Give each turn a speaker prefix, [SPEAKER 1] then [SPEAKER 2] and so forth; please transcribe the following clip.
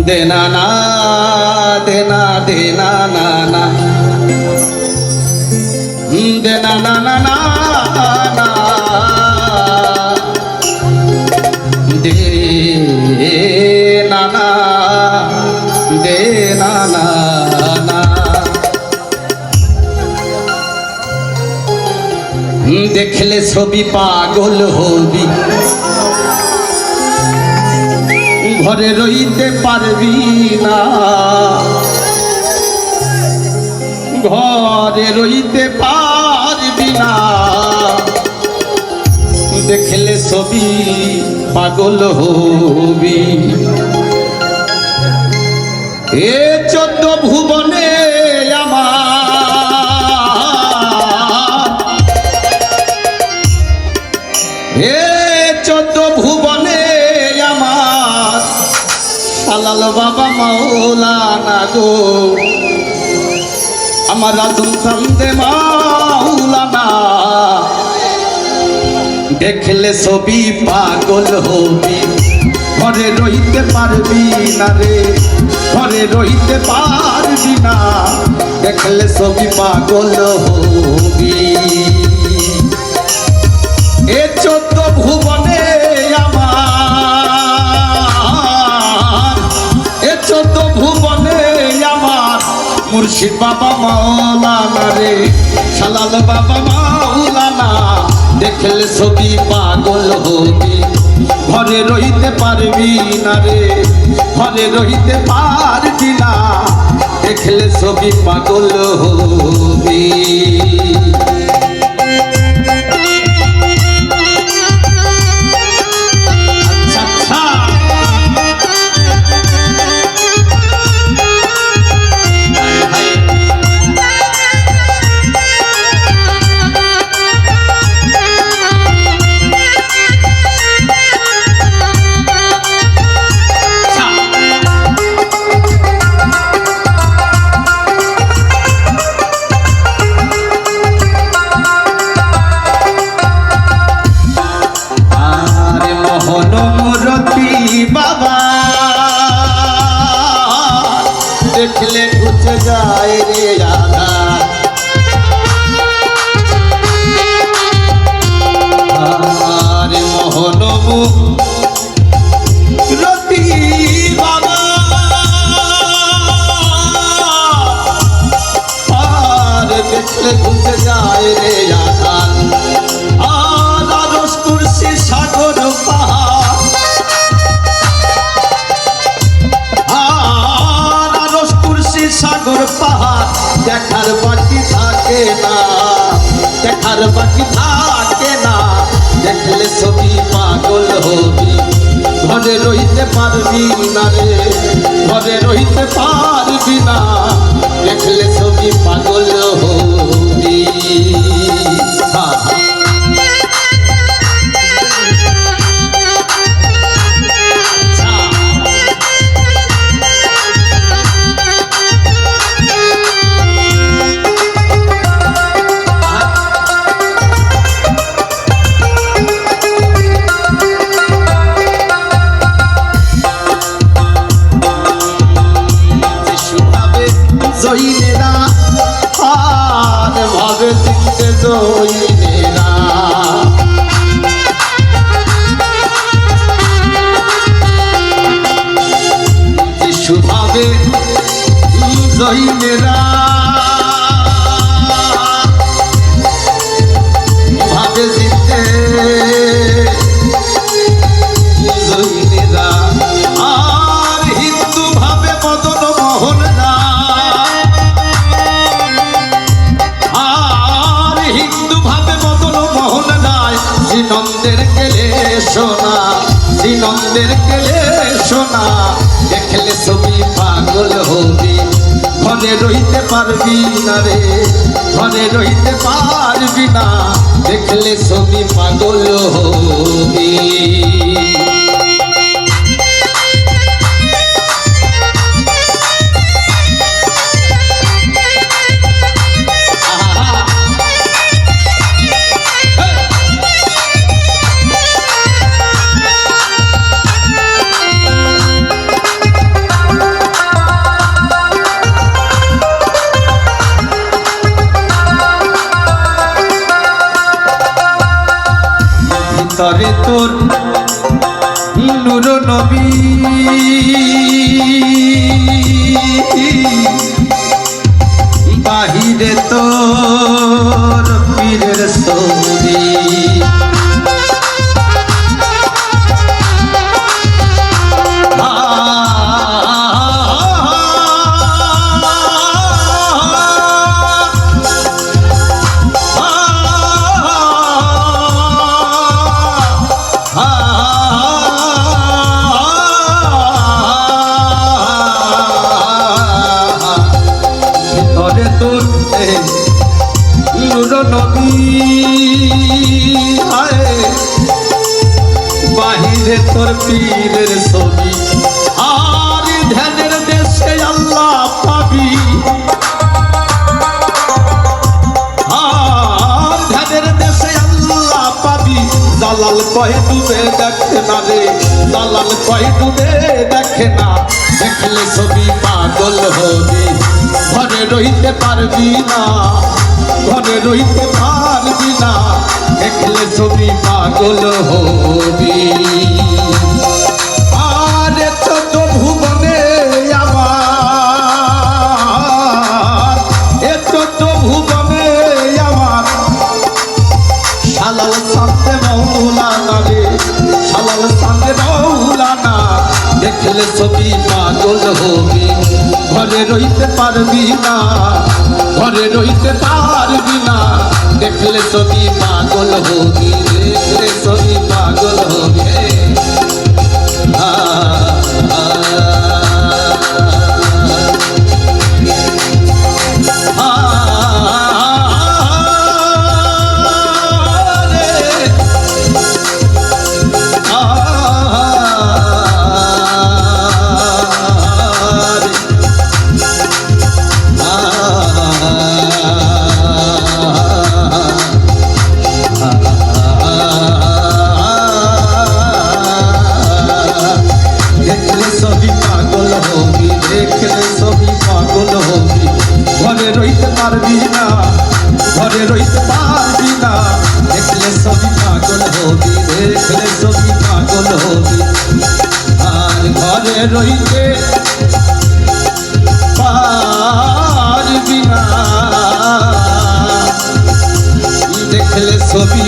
[SPEAKER 1] দেনা না দেনা দেনা না না দেনা না না না না দে না না দে না না না দেখলে ছবি পাগল হবি ঘরে রইতে পারবি না ঘরে রইতে পারবি না দেখলে ছবি পাগল হবি এ 14 ভুবনে আমার এ 14 ভুবনে আমার শালাল বাবা মাওলানা গো আমার আজম চান্দে মাওলানা দেখলে ছবি পাগল হবি ঘরে রইতে পারবি না রে ঘরে রইতে পারবি না দেখলে ছবি পাগল হবি এ 14 ভুবনে আমার এ 14 ভুবনে আমার মুর্শিদ বাবা মাওলানা রে শালাল বাবা মাওলানা দেখলে ছবি পাগল হবি ঘরে রইতে পারবি না রে ঘরে রইতে পারবি না দেখলে ছবি পাগল হবি বাবা দেখলে ঘুচে যায় রে আধা আর মোহন রতি বাবা আর দেখলে ঘুচে যায় রে আধা আর আরশ কুরসি সাগর পাহাড় সাগর পাহাড় দেখার বাকি থাকে না দেখার বাকি থাকে না দেখলে ছবি পাগল হবি ঘরে রইতে পারবি না রে ঘরে রইতে পারবি না দেখলে ছবি পাগল হবি জইনেরা আর ভাবে দিতে জইনেরা যিশু ভাবে জইনেরা ভাবে দিতে জইনেরা আর হিন্দু ভাবে মদন মোহন নন্দের গেলে সোনা নন্দের গেলে সোনা দেখলে ছবি পাগল হবি ঘরে রইতে পারবি না রে ঘরে রইতে পারবি না দেখলে ছবি পাগল হবি ভিতরে তোর নূর নবী বাহিরে তোর পীরের ছবি বাহিরে তোর পীরের ছবি আর ধ্যানের দেশে আল্লাহ পাবি আর ধ্যানের দেশে আল্লাহ পাবি জালাল কয়ে ডুবে দেখে না রে জালাল কয়ে ডুবে দেখে না দেখলে ছবি পাগল হবি ঘরে রইতে পারবি না ঘরে রইতে পারবি না দেখলে ছবি পাগল হবি আরে চোদ্দ ভুবনে আমার এ চোদ্দ ভুবনে আমার শালাল সামনে মৌলানা রে শালাল সামনে মৌলানা দেখলে ছবি পাগল হবি ঘরে রইতে পারবি না ঘরে রইতে পারবি না দেখলে ছবি পাগল হবি দেখলে ছবি পাগল হবি ঘরে রইতে পারবি না ঘরে রইতে পারবি না দেখলে ছবি পাগল হবি দেখলে ছবি পাগল হবি আর ঘরে রইতে পারবি না দেখলে ছবি